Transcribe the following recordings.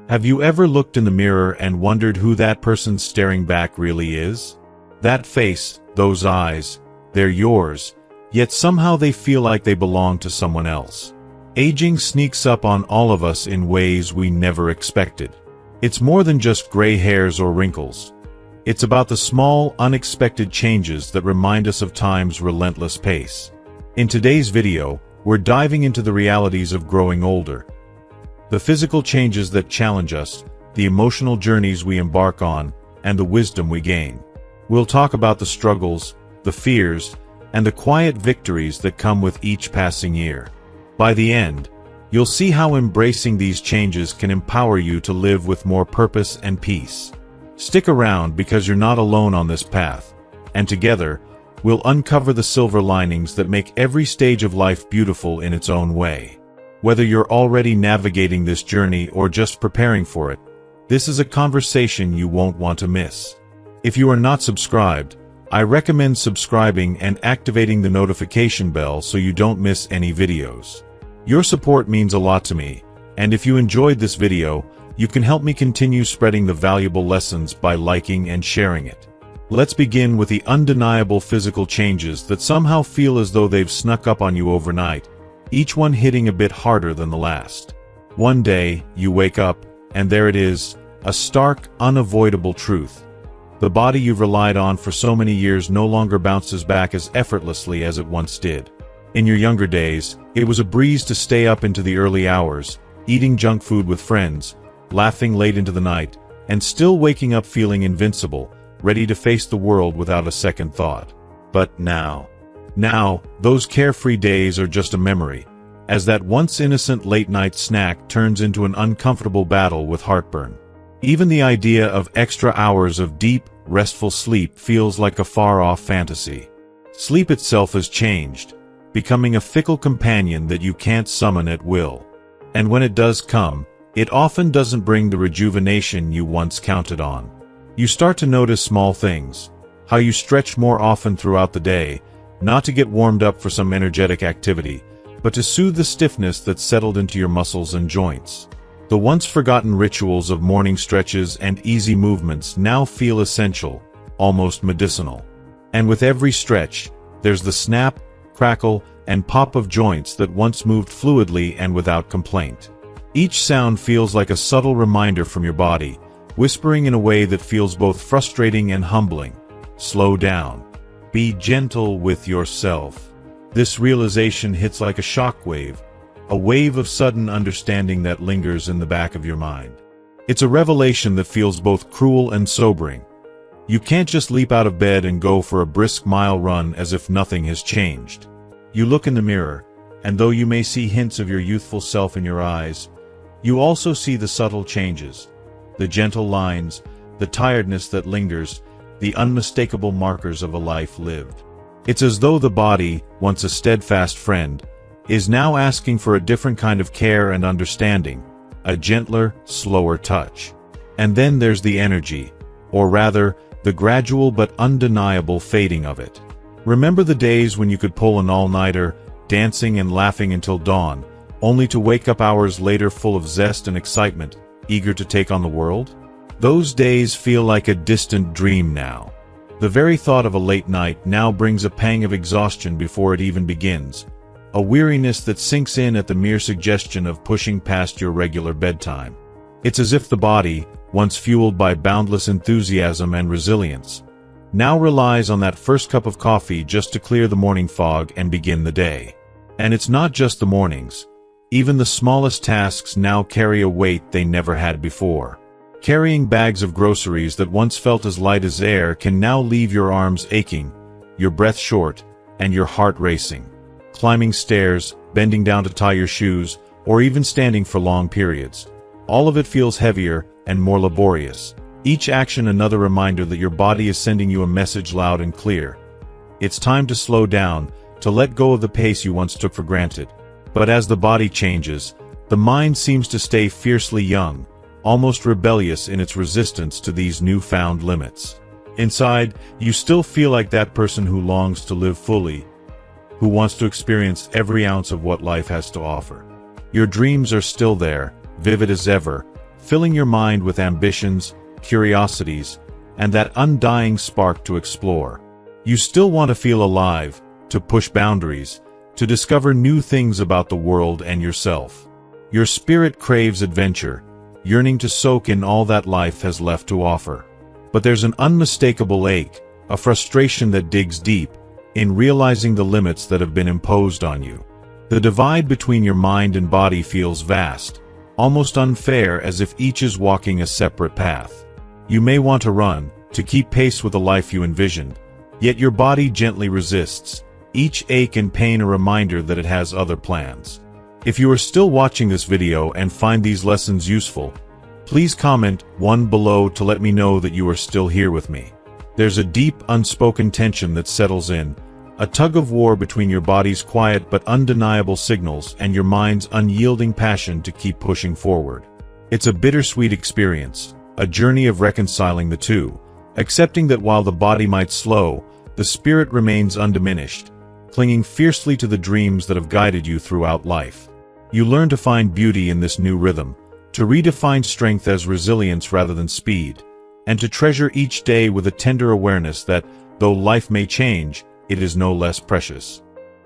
Have you ever looked in the mirror and wondered who that person staring back really is? That face, those eyes, they're yours, yet somehow they feel like they belong to someone else. Aging sneaks up on all of us in ways we never expected. It's more than just gray hairs or wrinkles. It's about the small, unexpected changes that remind us of time's relentless pace. In today's video, we're diving into the realities of growing older. The physical changes that challenge us, the emotional journeys we embark on, and the wisdom we gain. We'll talk about the struggles, the fears, and the quiet victories that come with each passing year. By the end, you'll see how embracing these changes can empower you to live with more purpose and peace. Stick around because you're not alone on this path, and together, we'll uncover the silver linings that make every stage of life beautiful in its own way. Whether you're already navigating this journey or just preparing for it, this is a conversation you won't want to miss. If you are not subscribed, I recommend subscribing and activating the notification bell so you don't miss any videos. Your support means a lot to me, and if you enjoyed this video, you can help me continue spreading the valuable lessons by liking and sharing it. Let's begin with the undeniable physical changes that somehow feel as though they've snuck up on you overnight, each one hitting a bit harder than the last. One day, you wake up, and there it is, a stark, unavoidable truth. The body you've relied on for so many years no longer bounces back as effortlessly as it once did. In your younger days, it was a breeze to stay up into the early hours, eating junk food with friends, laughing late into the night, and still waking up feeling invincible, ready to face the world without a second thought. But now, those carefree days are just a memory, as that once innocent late-night snack turns into an uncomfortable battle with heartburn. Even the idea of extra hours of deep, restful sleep feels like a far-off fantasy. Sleep itself has changed, becoming a fickle companion that you can't summon at will. And when it does come, it often doesn't bring the rejuvenation you once counted on. You start to notice small things, how you stretch more often throughout the day, not to get warmed up for some energetic activity, but to soothe the stiffness that's settled into your muscles and joints. The once forgotten rituals of morning stretches and easy movements now feel essential, almost medicinal. And with every stretch, there's the snap, crackle, and pop of joints that once moved fluidly and without complaint. Each sound feels like a subtle reminder from your body, whispering in a way that feels both frustrating and humbling. Slow down. Be gentle with yourself. This realization hits like a shockwave, a wave of sudden understanding that lingers in the back of your mind. It's a revelation that feels both cruel and sobering. You can't just leap out of bed and go for a brisk mile run as if nothing has changed. You look in the mirror, and though you may see hints of your youthful self in your eyes, you also see the subtle changes, the gentle lines, the tiredness that lingers, the unmistakable markers of a life lived. It's as though the body, once a steadfast friend, is now asking for a different kind of care and understanding, a gentler, slower touch. And then there's the energy, or rather, the gradual but undeniable fading of it. Remember the days when you could pull an all-nighter, dancing and laughing until dawn, only to wake up hours later full of zest and excitement, eager to take on the world? Those days feel like a distant dream now. The very thought of a late night now brings a pang of exhaustion before it even begins, a weariness that sinks in at the mere suggestion of pushing past your regular bedtime. It's as if the body, once fueled by boundless enthusiasm and resilience, now relies on that first cup of coffee just to clear the morning fog and begin the day. And it's not just the mornings. Even the smallest tasks now carry a weight they never had before. Carrying bags of groceries that once felt as light as air can now leave your arms aching, your breath short, and your heart racing. Climbing stairs, bending down to tie your shoes, or even standing for long periods. All of it feels heavier and more laborious. Each action another reminder that your body is sending you a message loud and clear. It's time to slow down, to let go of the pace you once took for granted. But as the body changes, the mind seems to stay fiercely young, almost rebellious in its resistance to these newfound limits. Inside, you still feel like that person who longs to live fully, who wants to experience every ounce of what life has to offer. Your dreams are still there, vivid as ever, filling your mind with ambitions, curiosities, and that undying spark to explore. You still want to feel alive, to push boundaries, to discover new things about the world and yourself. Your spirit craves adventure, yearning to soak in all that life has left to offer. But there's an unmistakable ache, a frustration that digs deep, in realizing the limits that have been imposed on you. The divide between your mind and body feels vast, almost unfair, as if each is walking a separate path. You may want to run, to keep pace with the life you envisioned, yet your body gently resists, each ache and pain a reminder that it has other plans. If you are still watching this video and find these lessons useful, please comment 1 below to let me know that you are still here with me. There's a deep, unspoken tension that settles in, a tug-of-war between your body's quiet but undeniable signals and your mind's unyielding passion to keep pushing forward. It's a bittersweet experience, a journey of reconciling the two, accepting that while the body might slow, the spirit remains undiminished, clinging fiercely to the dreams that have guided you throughout life. You learn to find beauty in this new rhythm, to redefine strength as resilience rather than speed, and to treasure each day with a tender awareness that, though life may change, it is no less precious.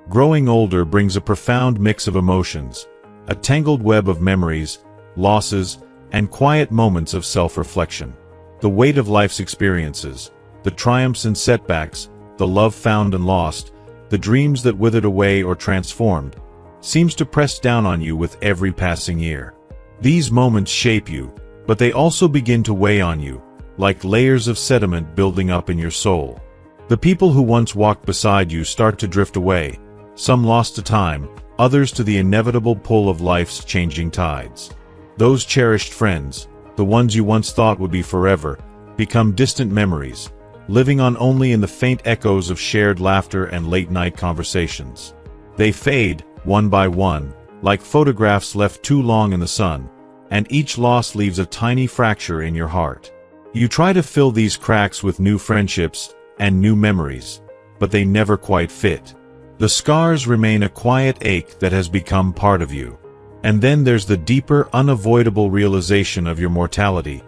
Growing older brings a profound mix of emotions, a tangled web of memories, losses, and quiet moments of self-reflection. The weight of life's experiences, the triumphs and setbacks, the love found and lost, the dreams that withered away or transformed, seems to press down on you with every passing year. These moments shape you, but they also begin to weigh on you, like layers of sediment building up in your soul. The people who once walked beside you start to drift away, some lost to time, others to the inevitable pull of life's changing tides. Those cherished friends, the ones you once thought would be forever, become distant memories, living on only in the faint echoes of shared laughter and late-night conversations. They fade, one by one, like photographs left too long in the sun, and each loss leaves a tiny fracture in your heart. You try to fill these cracks with new friendships and new memories, but they never quite fit. The scars remain a quiet ache that has become part of you. And then there's the deeper, unavoidable realization of your mortality,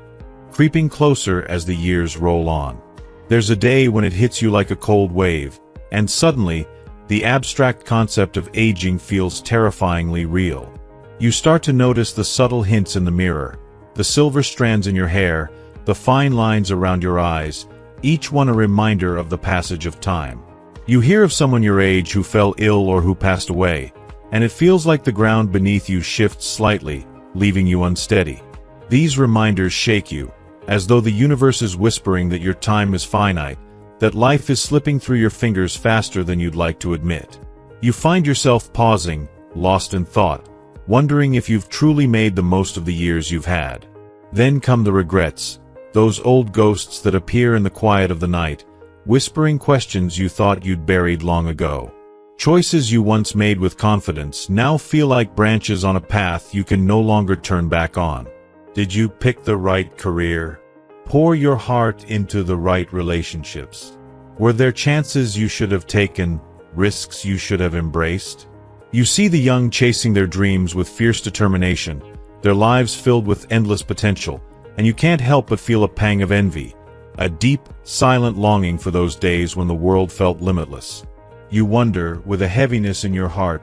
creeping closer as the years roll on. There's a day when it hits you like a cold wave, and suddenly, the abstract concept of aging feels terrifyingly real. You start to notice the subtle hints in the mirror, the silver strands in your hair, the fine lines around your eyes, each one a reminder of the passage of time. You hear of someone your age who fell ill or who passed away, and it feels like the ground beneath you shifts slightly, leaving you unsteady. These reminders shake you, as though the universe is whispering that your time is finite, that life is slipping through your fingers faster than you'd like to admit. You find yourself pausing, lost in thought, wondering if you've truly made the most of the years you've had. Then come the regrets, those old ghosts that appear in the quiet of the night, whispering questions you thought you'd buried long ago. Choices you once made with confidence now feel like branches on a path you can no longer turn back on. Did you pick the right career? Pour your heart into the right relationships? Were there chances you should have taken, risks you should have embraced? You see the young chasing their dreams with fierce determination, their lives filled with endless potential, and you can't help but feel a pang of envy, a deep, silent longing for those days when the world felt limitless. You wonder, with a heaviness in your heart,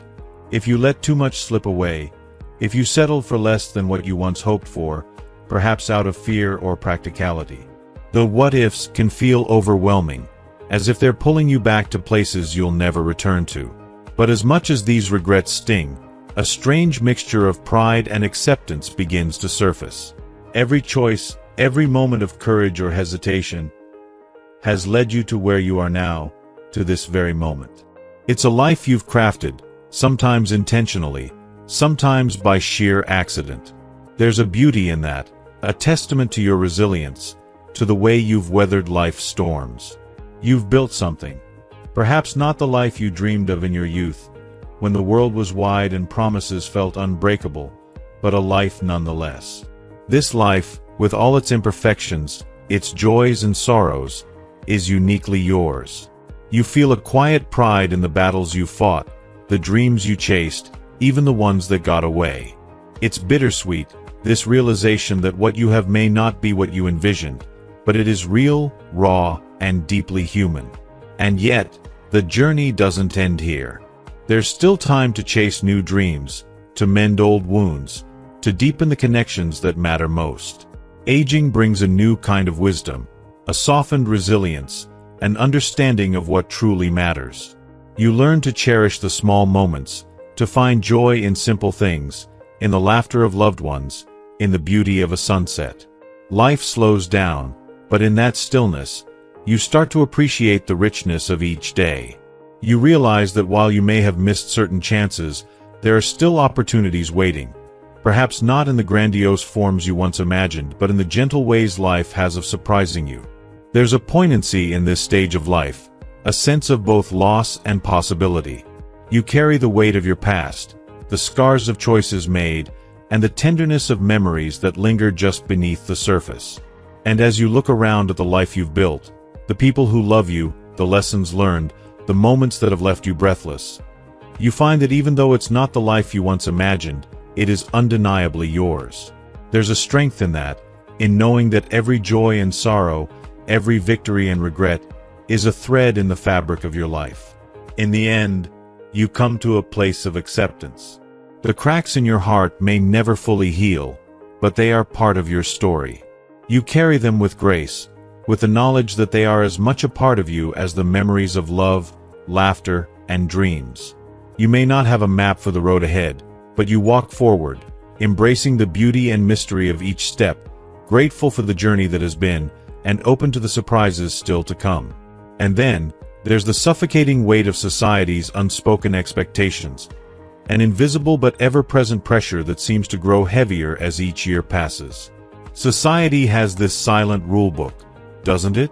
if you let too much slip away, if you settled for less than what you once hoped for, perhaps out of fear or practicality. The what-ifs can feel overwhelming, as if they're pulling you back to places you'll never return to. But as much as these regrets sting, a strange mixture of pride and acceptance begins to surface. Every choice, every moment of courage or hesitation, has led you to where you are now, to this very moment. It's a life you've crafted, sometimes intentionally, sometimes by sheer accident. There's a beauty in that, a testament to your resilience, to the way you've weathered life's storms. You've built something, perhaps not the life you dreamed of in your youth, when the world was wide and promises felt unbreakable, but a life nonetheless. This life, with all its imperfections, its joys and sorrows, is uniquely yours. You feel a quiet pride in the battles you fought, the dreams you chased, even the ones that got away. It's bittersweet, This realization that what you have may not be what you envisioned, but it is real, raw, and deeply human. And yet, the journey doesn't end here. There's still time to chase new dreams, to mend old wounds, to deepen the connections that matter most. Aging brings a new kind of wisdom, a softened resilience, an understanding of what truly matters. You learn to cherish the small moments, to find joy in simple things, in the laughter of loved ones, in the beauty of a sunset. Life slows down, but in that stillness, you start to appreciate the richness of each day. You realize that while you may have missed certain chances, there are still opportunities waiting. Perhaps not in the grandiose forms you once imagined, but in the gentle ways life has of surprising you. There's a poignancy in this stage of life, a sense of both loss and possibility. You carry the weight of your past, the scars of choices made, and the tenderness of memories that linger just beneath the surface. And as you look around at the life you've built, the people who love you, the lessons learned, the moments that have left you breathless, you find that even though it's not the life you once imagined, it is undeniably yours. There's a strength in that, in knowing that every joy and sorrow, every victory and regret, is a thread in the fabric of your life. In the end, you come to a place of acceptance. The cracks in your heart may never fully heal, but they are part of your story. You carry them with grace, with the knowledge that they are as much a part of you as the memories of love, laughter, and dreams. You may not have a map for the road ahead, but you walk forward, embracing the beauty and mystery of each step, grateful for the journey that has been, and open to the surprises still to come. And then, there's the suffocating weight of society's unspoken expectations, an invisible but ever-present pressure that seems to grow heavier as each year passes. Society has this silent rulebook, doesn't it?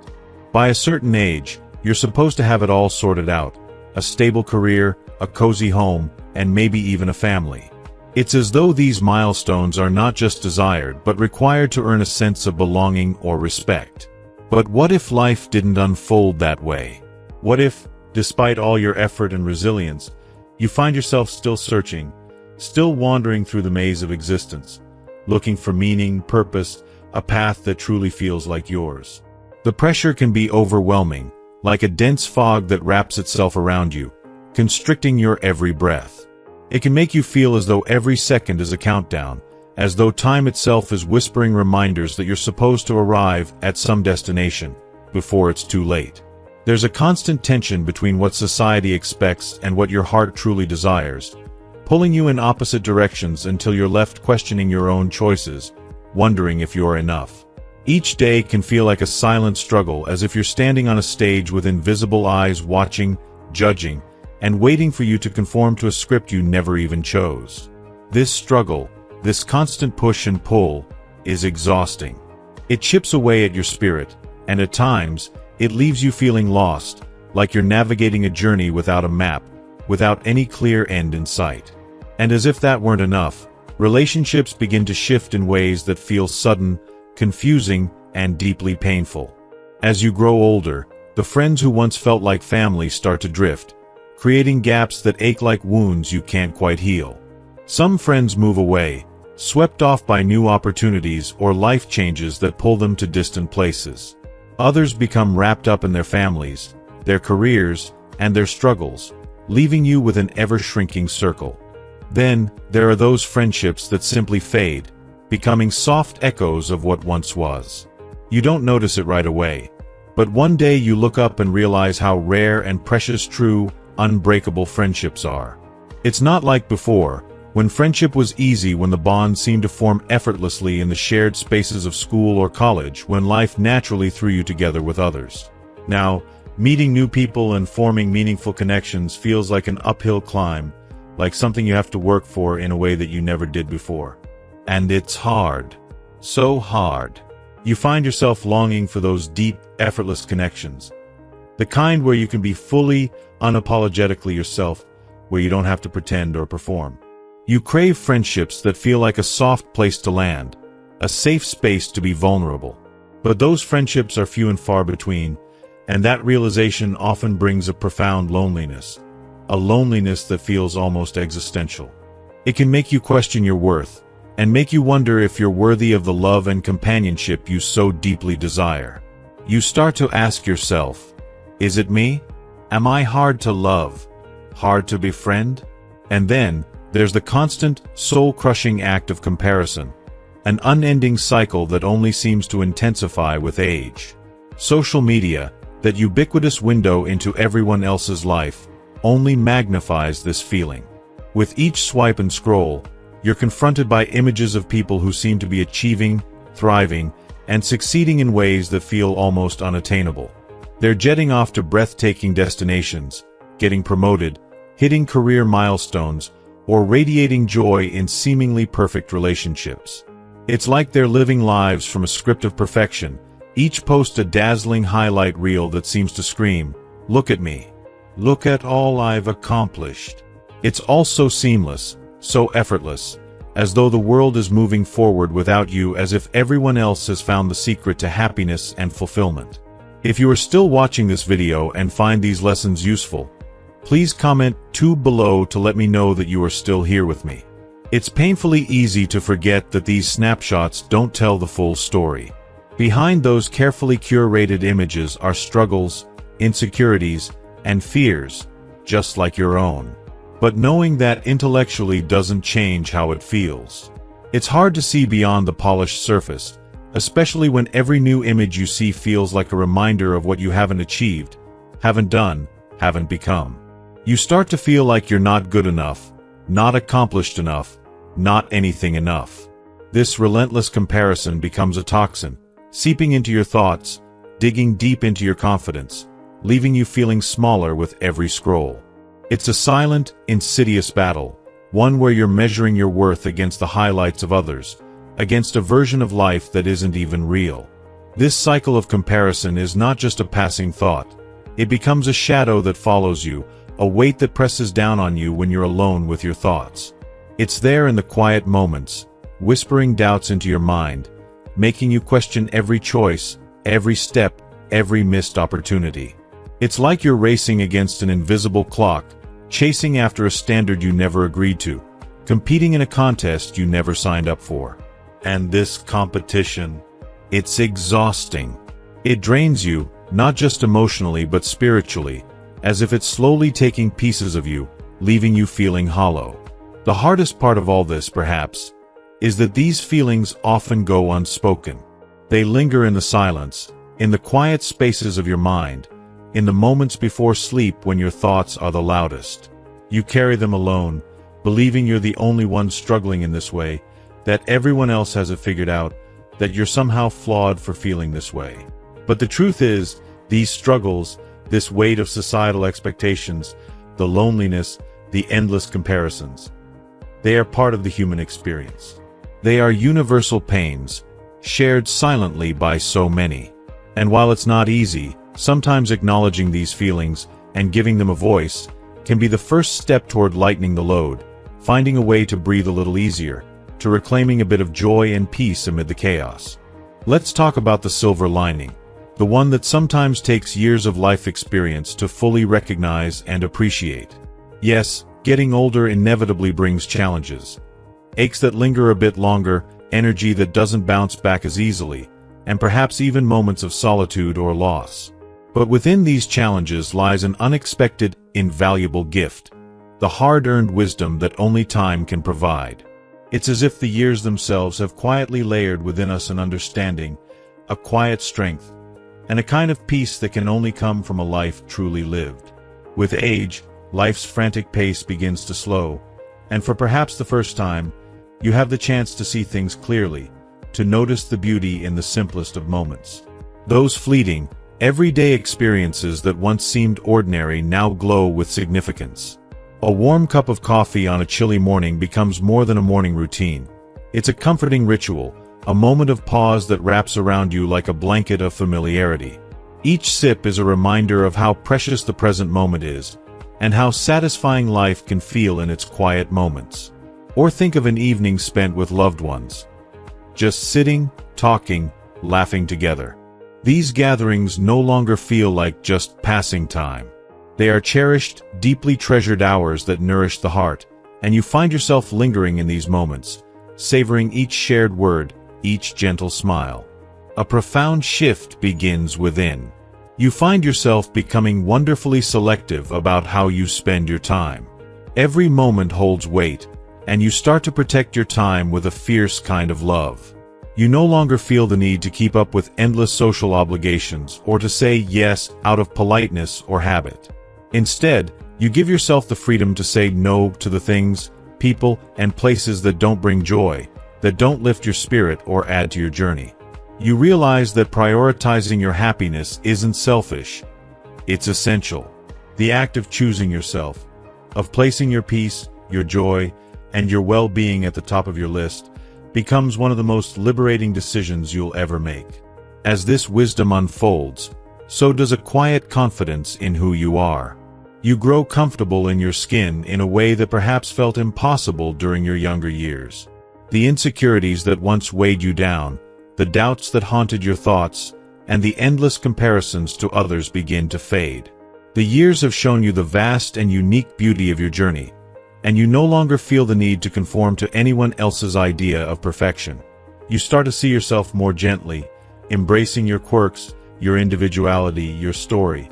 By a certain age, you're supposed to have it all sorted out, a stable career, a cozy home, and maybe even a family. It's as though these milestones are not just desired but required to earn a sense of belonging or respect. But what if life didn't unfold that way? What if, despite all your effort and resilience, you find yourself still searching, still wandering through the maze of existence, looking for meaning, purpose, a path that truly feels like yours? The pressure can be overwhelming, like a dense fog that wraps itself around you, constricting your every breath. It can make you feel as though every second is a countdown, as though time itself is whispering reminders that you're supposed to arrive at some destination before it's too late. There's a constant tension between what society expects and what your heart truly desires, pulling you in opposite directions until you're left questioning your own choices, wondering if you're enough. Each day can feel like a silent struggle, as if you're standing on a stage with invisible eyes watching, judging, and waiting for you to conform to a script you never even chose. This struggle, this constant push and pull, is exhausting. It chips away at your spirit, and at times, it leaves you feeling lost, like you're navigating a journey without a map, without any clear end in sight. And as if that weren't enough, relationships begin to shift in ways that feel sudden, confusing, and deeply painful. As you grow older, the friends who once felt like family start to drift, creating gaps that ache like wounds you can't quite heal. Some friends move away, swept off by new opportunities or life changes that pull them to distant places. Others become wrapped up in their families, their careers, and their struggles, leaving you with an ever-shrinking circle. Then, there are those friendships that simply fade, becoming soft echoes of what once was. You don't notice it right away, but one day you look up and realize how rare and precious true, unbreakable friendships are. It's not like before, when friendship was easy, when the bond seemed to form effortlessly in the shared spaces of school or college, when life naturally threw you together with others. Now, meeting new people and forming meaningful connections feels like an uphill climb, like something you have to work for in a way that you never did before. And it's hard. So hard. You find yourself longing for those deep, effortless connections. The kind where you can be fully, unapologetically yourself, where you don't have to pretend or perform. You crave friendships that feel like a soft place to land, a safe space to be vulnerable. But those friendships are few and far between, and that realization often brings a profound loneliness, a loneliness that feels almost existential. It can make you question your worth, and make you wonder if you're worthy of the love and companionship you so deeply desire. You start to ask yourself, is it me? Am I hard to love? Hard to befriend? And then, there's the constant, soul-crushing act of comparison, an unending cycle that only seems to intensify with age. Social media, that ubiquitous window into everyone else's life, only magnifies this feeling. With each swipe and scroll, you're confronted by images of people who seem to be achieving, thriving, and succeeding in ways that feel almost unattainable. They're jetting off to breathtaking destinations, getting promoted, hitting career milestones, or radiating joy in seemingly perfect relationships. It's like they're living lives from a script of perfection, each post a dazzling highlight reel that seems to scream, "Look at me. Look at all I've accomplished." It's all so seamless, so effortless, as though the world is moving forward without you, as if everyone else has found the secret to happiness and fulfillment. If you are still watching this video and find these lessons useful, please comment below to let me know that you are still here with me. It's painfully easy to forget that these snapshots don't tell the full story. Behind those carefully curated images are struggles, insecurities, and fears, just like your own. But knowing that intellectually doesn't change how it feels. It's hard to see beyond the polished surface, especially when every new image you see feels like a reminder of what you haven't achieved, haven't done, haven't become. You start to feel like you're not good enough, not accomplished enough, not anything enough. This relentless comparison becomes a toxin, seeping into your thoughts, digging deep into your confidence, leaving you feeling smaller with every scroll. It's a silent, insidious battle, one where you're measuring your worth against the highlights of others, against a version of life that isn't even real. This cycle of comparison is not just a passing thought. It becomes a shadow that follows you, a weight that presses down on you when you're alone with your thoughts. It's there in the quiet moments, whispering doubts into your mind, making you question every choice, every step, every missed opportunity. It's like you're racing against an invisible clock, chasing after a standard you never agreed to, competing in a contest you never signed up for. And this competition, it's exhausting. It drains you, not just emotionally but spiritually, as if it's slowly taking pieces of you, leaving you feeling hollow. The hardest part of all this, perhaps, is that these feelings often go unspoken. They linger in the silence, in the quiet spaces of your mind, in the moments before sleep when your thoughts are the loudest. You carry them alone, believing you're the only one struggling in this way, that everyone else has it figured out, that you're somehow flawed for feeling this way. But the truth is, these struggles, this weight of societal expectations, the loneliness, the endless comparisons, they are part of the human experience. They are universal pains, shared silently by so many. And while it's not easy, sometimes acknowledging these feelings and giving them a voice can be the first step toward lightening the load, finding a way to breathe a little easier, to reclaiming a bit of joy and peace amid the chaos. Let's talk about the silver lining, the one that sometimes takes years of life experience to fully recognize and appreciate. Yes, getting older inevitably brings challenges. Aches that linger a bit longer, energy that doesn't bounce back as easily, and perhaps even moments of solitude or loss. But within these challenges lies an unexpected, invaluable gift, the hard-earned wisdom that only time can provide. It's as if the years themselves have quietly layered within us an understanding, a quiet strength, and a kind of peace that can only come from a life truly lived. With age, life's frantic pace begins to slow, and for perhaps the first time, you have the chance to see things clearly, to notice the beauty in the simplest of moments. Those fleeting, everyday experiences that once seemed ordinary now glow with significance. A warm cup of coffee on a chilly morning becomes more than a morning routine. It's a comforting ritual, a moment of pause that wraps around you like a blanket of familiarity. Each sip is a reminder of how precious the present moment is, and how satisfying life can feel in its quiet moments. Or think of an evening spent with loved ones, just sitting, talking, laughing together. These gatherings no longer feel like just passing time. They are cherished, deeply treasured hours that nourish the heart, and you find yourself lingering in these moments, savoring each shared word, each gentle smile. A profound shift begins within. You find yourself becoming wonderfully selective about how you spend your time. Every moment holds weight, and you start to protect your time with a fierce kind of love. You no longer feel the need to keep up with endless social obligations or to say yes out of politeness or habit. Instead, you give yourself the freedom to say no to the things, people, and places that don't bring joy, that don't lift your spirit or add to your journey. You realize that prioritizing your happiness isn't selfish. It's essential. The act of choosing yourself, of placing your peace, your joy, and your well-being at the top of your list, becomes one of the most liberating decisions you'll ever make. As this wisdom unfolds, so does a quiet confidence in who you are. You grow comfortable in your skin in a way that perhaps felt impossible during your younger years. The insecurities that once weighed you down, the doubts that haunted your thoughts, and the endless comparisons to others begin to fade. The years have shown you the vast and unique beauty of your journey, and you no longer feel the need to conform to anyone else's idea of perfection. You start to see yourself more gently, embracing your quirks, your individuality, your story,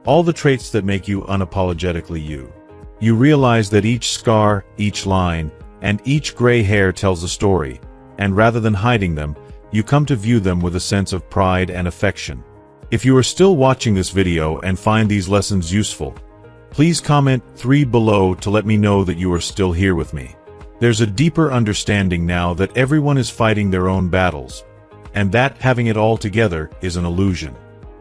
all the traits that make you unapologetically you. You realize that each scar, each line, and each gray hair tells a story, and rather than hiding them, you come to view them with a sense of pride and affection. If you are still watching this video and find these lessons useful, please comment 3 below to let me know that you are still here with me. There's a deeper understanding now that everyone is fighting their own battles, and that having it all together is an illusion.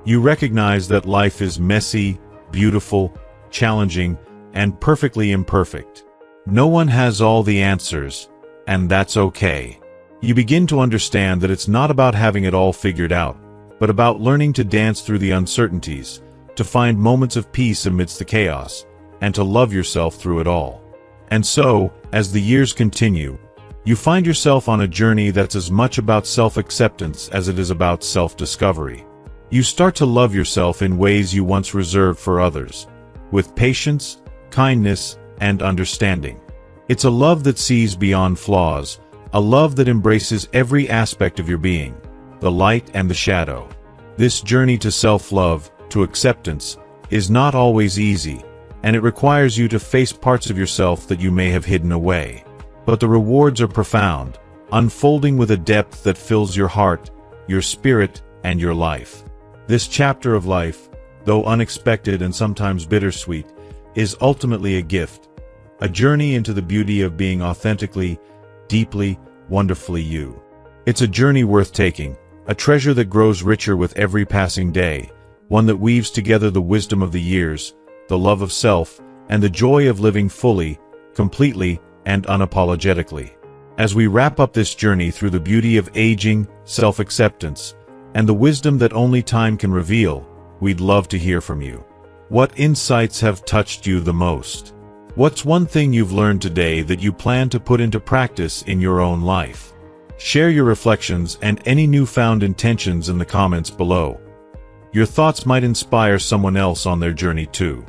You recognize that life is messy, beautiful, challenging, and perfectly imperfect. No one has all the answers, and that's okay. You begin to understand that it's not about having it all figured out, but about learning to dance through the uncertainties, to find moments of peace amidst the chaos, and to love yourself through it all. And so, as the years continue, you find yourself on a journey that's as much about self-acceptance as it is about self-discovery. You start to love yourself in ways you once reserved for others, with patience, kindness, and understanding. It's a love that sees beyond flaws, a love that embraces every aspect of your being, the light and the shadow. This journey to self-love, to acceptance, is not always easy, and it requires you to face parts of yourself that you may have hidden away. But the rewards are profound, unfolding with a depth that fills your heart, your spirit, and your life. This chapter of life, though unexpected and sometimes bittersweet, is ultimately a gift, a journey into the beauty of being authentically, deeply, wonderfully you. It's a journey worth taking, a treasure that grows richer with every passing day, one that weaves together the wisdom of the years, the love of self, and the joy of living fully, completely, and unapologetically. As we wrap up this journey through the beauty of aging, self-acceptance, and the wisdom that only time can reveal, we'd love to hear from you. What insights have touched you the most? What's one thing you've learned today that you plan to put into practice in your own life? Share your reflections and any newfound intentions in the comments below. Your thoughts might inspire someone else on their journey too.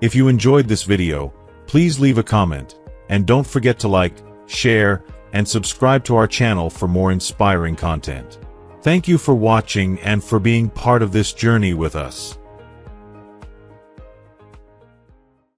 If you enjoyed this video, please leave a comment, and don't forget to like, share, and subscribe to our channel for more inspiring content. Thank you for watching and for being part of this journey with us.